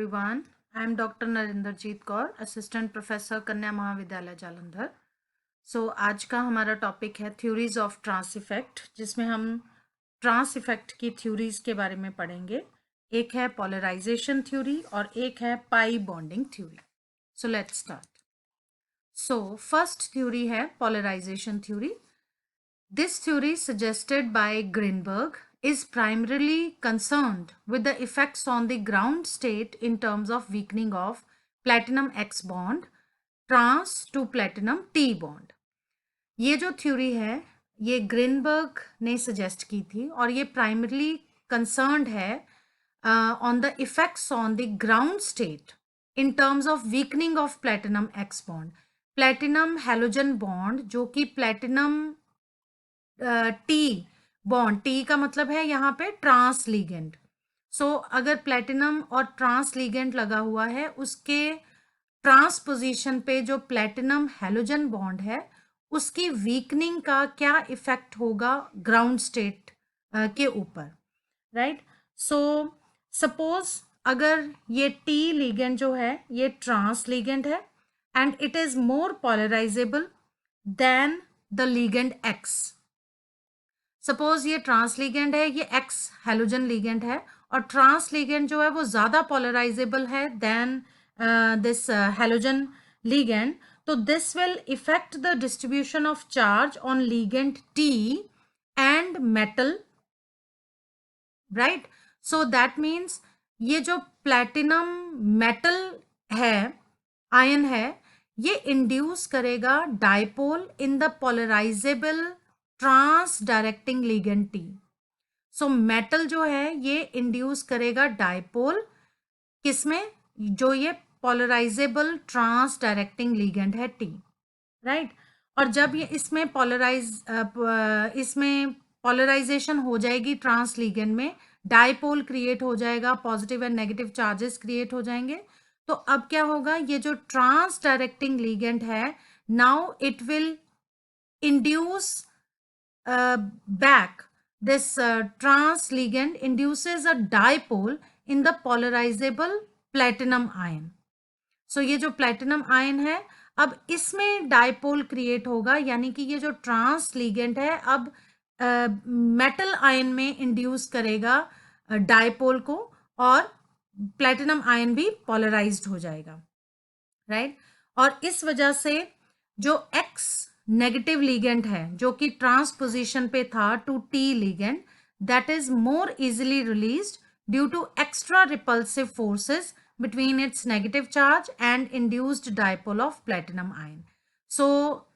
everyone. I am Dr. Narinderjeet Kaur, Assistant Professor कन्या महाविद्यालय जालंधर. आज का हमारा टॉपिक है थ्योरीज ऑफ ट्रांस इफेक्ट, जिसमें हम ट्रांस इफेक्ट की थ्योरीज के बारे में पढ़ेंगे. एक है पोलराइजेशन थ्योरी और एक है pi bonding theory. Let's start. First theory है polarisation theory. This theory suggested by Greenberg is primarily concerned with the effects on the ground state in terms of weakening of platinum X bond trans to platinum T bond. ये जो theory है ये Greenberg ने suggest की थी और ये primarily concerned है on the effects on the ground state in terms of weakening of platinum x bond. Platinum halogen bond जो कि प्लेटिनम टी बॉन्ड, टी का मतलब है यहाँ पे ट्रांस लिगेंड. अगर प्लेटिनम और ट्रांस लिगेंड लगा हुआ है, उसके ट्रांस पोजीशन पे जो प्लेटिनम हैलोजन बॉन्ड है उसकी वीकनिंग का क्या इफेक्ट होगा ग्राउंड स्टेट के ऊपर, राइट. सपोज अगर ये टी लिगेंड जो है ये ट्रांस लिगेंड है and it is more polarisable than the ligand X. Suppose ये ट्रांस लिगेंड है, ये एक्स हैलोजन लिगेंड है और ट्रांस लिगेंड जो है वो ज़्यादा पोलराइजेबल है देन दिस हैलोजन लिगेंड. तो this will effect the distribution of charge on ligand T and metal, right. That means ये जो प्लैटिनम मेटल है, आयन है, ये इंड्यूस करेगा dipole in the polarisable trans directing ligand T. Metal जो है ये इंड्यूस करेगा डाइपोल किसमें, जो ये पोलराइजेबल ट्रांस डायरेक्टिंग लिगेंड है टी, राइट. और जब ये इसमें पोलराइजेशन हो जाएगी ट्रांस लिगेंड में, डाइपोल क्रिएट हो जाएगा, positive and negative charges create हो जाएंगे. तो अब क्या होगा, ये जो ट्रांस डायरेक्टिंग लिगेंड है now it will induce back. This trans ligand induces a dipole in the polarizable platinum ion. ये जो platinum ion है अब इसमें डाइपोल क्रिएट होगा, यानी कि ये जो ट्रांस लिगेंड है अब मेटल आयन में इंड्यूस करेगा डाइपोल को और प्लेटिनम आयन भी पोलराइज्ड हो जाएगा, राइट. और इस वजह से जो एक्स नेगेटिव लिगेंड है जो कि ट्रांस पोजीशन पे था to T ligand, that is more easily released due to extra repulsive forces between its negative charge and induced dipole of platinum ion.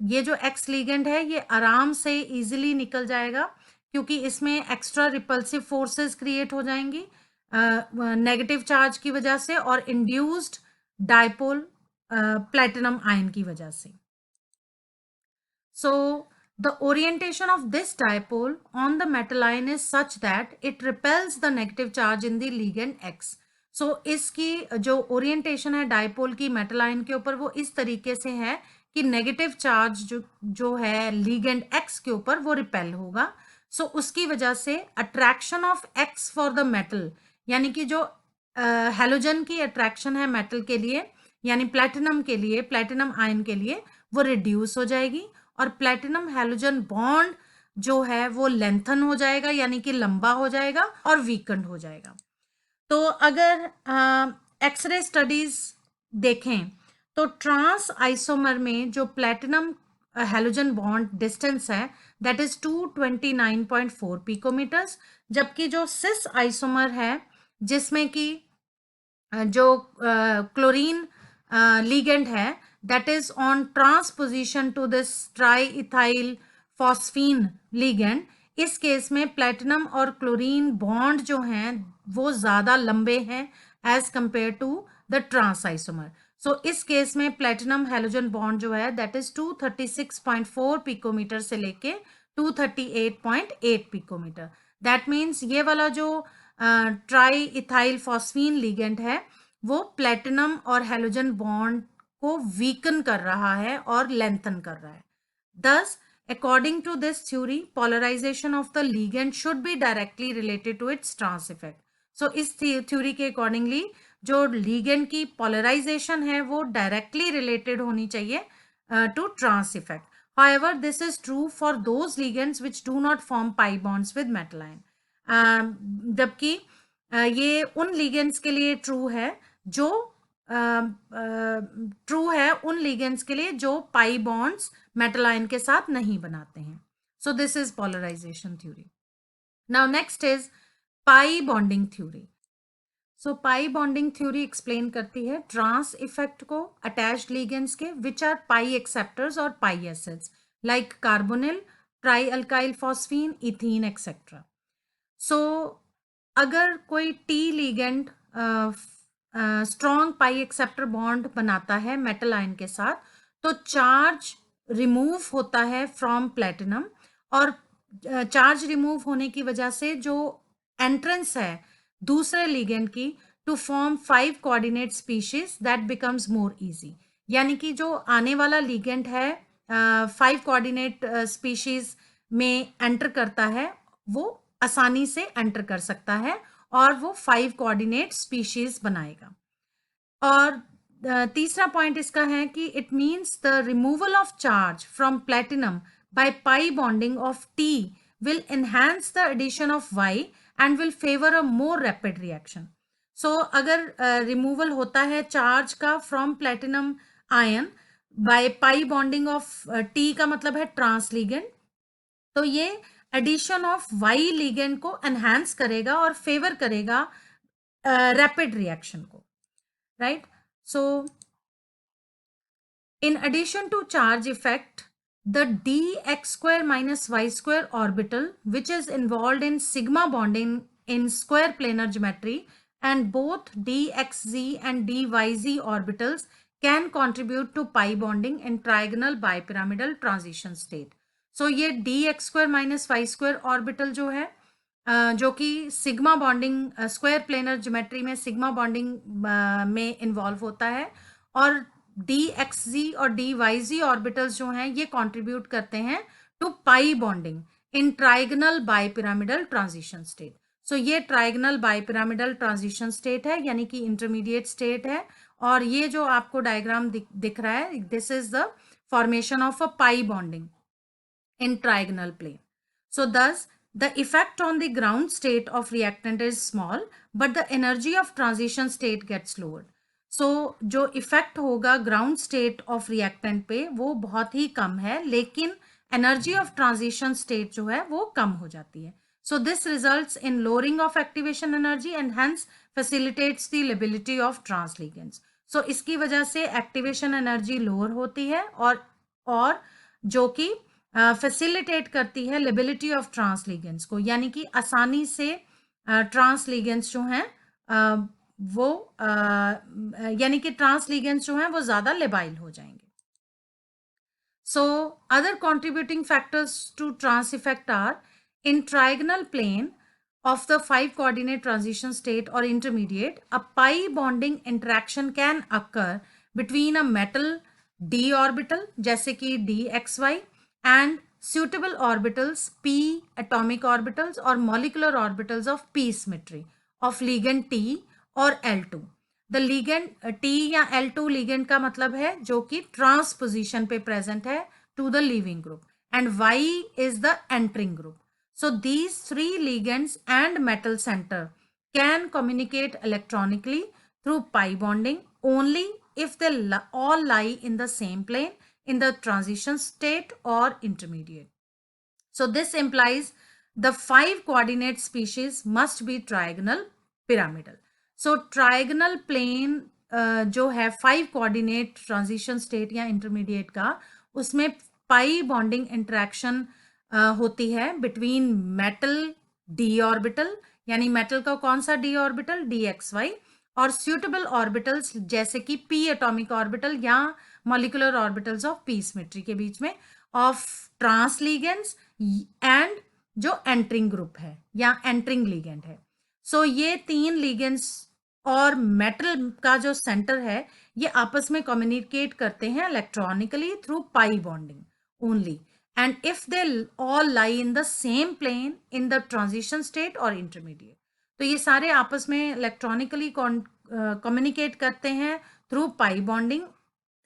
ये जो एक्स लिगेंड है ये आराम से इजिली निकल जाएगा क्योंकि इसमें एक्स्ट्रा रिपल्सिव फोर्सेस क्रिएट हो जाएंगी नेगेटिव चार्ज की वजह से और इंड्यूस्ड डाइपोल प्लेटिनम आयन की वजह से. The orientation of this dipole on the metal ion is such that it repels the negative charge in the ligand X. इसकी जो ओरिएंटेशन है डाइपोल की मेटल आयन के ऊपर वो इस तरीके से है कि नेगेटिव चार्ज जो है लिगेंड X के ऊपर वो रिपेल होगा. उसकी वजह से attraction of X for the metal, यानी कि जो हैलोजन की अट्रैक्शन है मेटल के लिए यानी प्लेटिनम के लिए, प्लेटिनम आयन के लिए, वो रिड्यूस हो जाएगी और प्लेटिनम हैलोजन बॉन्ड जो है वो लेंथन हो जाएगा यानी कि लंबा हो जाएगा और वीकेंड हो जाएगा. तो अगर एक्सरे स्टडीज देखें तो ट्रांस आइसोमर में जो प्लेटिनम हैलोजन बॉन्ड डिस्टेंस है दैट इज 229.4 पिकोमीटर्स, जबकि जो सिस आइसोमर है जिसमें कि जो क्लोरीन लिगेंड है that is on transposition to this triethyl phosphine ligand, इस केस में प्लेटिनम और क्लोरीन बॉन्ड जो हैं वो ज़्यादा लंबे हैं as compare to the trans isomer. इस केस में प्लेटिनम हैलोजन बॉन्ड जो है दैट इज 236.4 पिकोमीटर से लेके 238.8 पिकोमीटर. दैट मीन्स ये वाला जो ट्राईइथाइल फॉस्फीन लिगेंड है वो प्लेटिनम और हैलोजन बॉन्ड को वीकन कर रहा है और लेंथन कर रहा है. Thus, according to this theory, polarization of the ligand should be directly related to its trans effect. इस थ्योरी के अकॉर्डिंगली जो लिगेंड की पोलराइजेशन है वो डायरेक्टली रिलेटेड होनी चाहिए to trans effect. However, this is true for those ligands which do not form pi bonds with metal ion. जबकि ये उन ligands के लिए ट्रू है जो उन ligands के लिए जो pi bonds metal ion के साथ नहीं बनाते हैं. So this is polarization theory. Now next is pi bonding theory. So pi bonding theory explain करती है ट्रांस इफेक्ट को अटैच्ड लिगेंड्स के विच आर पाई एक्सेप्टर्स और pi acids like carbonyl, tri alkyl phosphine, ethene etcetera. So अगर कोई T ligand strong pi acceptor bond बनाता है metal ion के साथ तो चार्ज रिमूव होता है फ्रॉम प्लेटिनम, और चार्ज रिमूव होने की वजह से जो एंट्रेंस है दूसरे लिगेंड की to form 5 coordinate species that becomes more easy. यानी कि जो आने वाला लिगेंड है 5 कोऑर्डिनेट स्पीशीज में एंटर करता है वो आसानी से एंटर कर सकता है और वो 5 कोऑर्डिनेट स्पीशीज बनाएगा. और तीसरा पॉइंट इसका है कि it means the removal of charge from platinum by pi bonding of T will enhance the addition of Y and will favor a more rapid reaction. So अगर removal होता है charge का from platinum ion by pi bonding of T का मतलब है trans ligand, तो ये addition of Y ligand को enhance करेगा और favor करेगा rapid reaction को, right? So in addition to charge effect, the dx square minus y square orbital, which is involved in sigma bonding in square planar geometry, and both dxz and dyz orbitals can contribute to pi bonding in trigonal bipyramidal transition state. So ये dx square minus y square orbital जो है जो कि sigma bonding square planar geometry में sigma bonding में involve होता है, और dxz और dyz ऑर्बिटल्स जो हैं ये कंट्रीब्यूट करते हैं to pi bonding in trigonal bipyramidal transition state. So ये ट्राइगोनल बाइपिरामिडल ट्रांजिशन स्टेट है यानी कि इंटरमीडिएट स्टेट है, और ये जो आपको डायग्राम दिख रहा है this is the formation of a pi bonding in trigonal plane. So thus the effect on the ground state of reactant is small but the energy of transition state gets lowered. So जो effect होगा ground state of reactant पे वो बहुत ही कम है, लेकिन energy of transition state जो है वो कम हो जाती है. So this results in lowering of activation energy and hence facilitates the lability of trans ligands. So इसकी वजह से activation energy lower होती है और जो कि फैसिलिटेट करती है लिबिलिटी ऑफ ट्रांस लिगेंड्स को, यानी कि आसानी से ट्रांस लिगेंड्स जो हैं वो यानी कि ट्रांस लिगेंड्स जो हैं वो ज़्यादा लिबाइल हो जाएंगे. So other contributing factors to trans effect are in trigonal plane of the 5 coordinate transition state or intermediate, a pi bonding interaction can occur between a metal d orbital जैसे कि dxy and suitable orbitals p atomic orbitals or molecular orbitals of p symmetry of ligand T और L2. The ligand T या L2 ligand का मतलब है जो कि trans position पे present है to the leaving group, and Y is the entering group. So these three ligands and metal center can communicate electronically through pi bonding only if they all lie in the same plane in the transition state or intermediate. So this implies the 5 coordinate species must be trigonal pyramidal. So trigonal plane जो है 5 coordinate transition state या intermediate का, उसमें pi bonding interaction होती है between metal D orbital, यानी metal का कौन सा डी ऑर्बिटल dxy, और suitable ऑर्बिटल्स जैसे कि p एटॉमिक ऑर्बिटल या molecular orbitals of p symmetry के बीच में of trans ligands and जो entering group है या entering ligand है. So ये 3 ligands और मेटल का जो सेंटर है ये आपस में कम्युनिकेट करते हैं electronically through pi bonding only, and if they all lie in the same plane in the transition state or intermediate. तो ये सारे आपस में इलेक्ट्रॉनिकली कम्युनिकेट करते हैं थ्रू पाई बॉन्डिंग,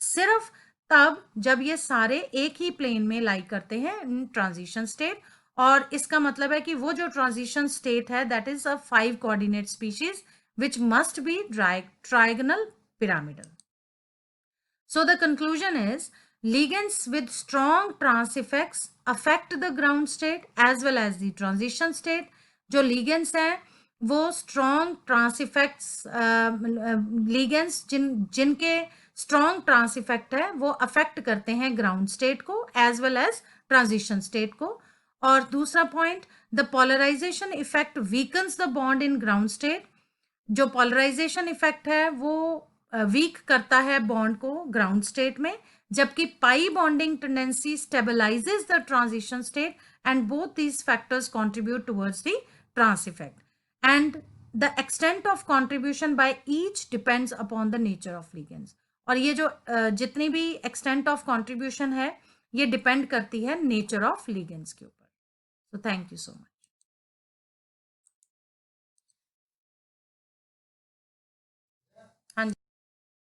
सिर्फ तब जब ये सारे एक ही प्लेन में लाई करते हैं इन ट्रांजिशन स्टेट। और इसका मतलब है कि वो जो ट्रांजिशन स्टेट है that is a 5 coordinate species which must be trigonal pyramidal. So the conclusion is ligands with strong trans effects affect the ground state as well as the transition state. जो ligands हैं वो strong trans effects ligands जिनके strong trans effect है वो affect करते हैं ground state को as well as transition state को। और दूसरा point, the polarization effect weakens the bond in ground state। जो पोलराइजेशन इफेक्ट है वो वीक करता है बॉन्ड को ग्राउंड स्टेट में, जबकि pi bonding tendency stabilises the transition state and both these factors contribute towards the trans effect and the extent of contribution by each depends upon the nature of ligands. और ये जो जितनी भी extent of contribution है ये depend करती है nature of ligands के ऊपर। So thank you so much.